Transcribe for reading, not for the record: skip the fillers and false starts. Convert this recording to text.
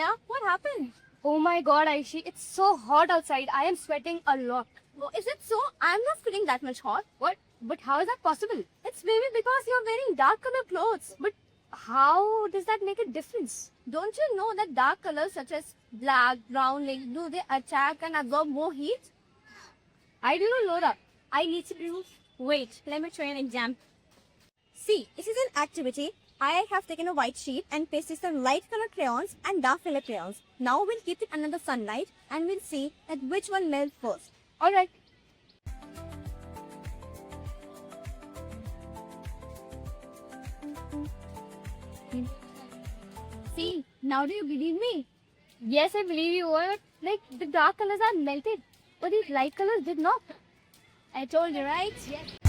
Maya, what happened? Oh my god, Aishi, it's so hot outside. I am sweating a lot. Oh, is it so? I'm not feeling that much hot. What? But how is that possible? It's maybe because you're wearing dark color clothes. But how does that make a difference? Don't you know that dark colors such as black, brown, like, do they attack and absorb more heat? I do not know that. I need to do. Wait, let me try an example. See, this is an activity. I have taken a white sheet and pasted some light color crayons and dark color crayons. Now we'll keep it under the sunlight and we'll see that which one melts first. Alright. See, now do you believe me? Yes, I believe you. What? Like the dark colors are melted, but these light colors did not. I told you, right? Yes.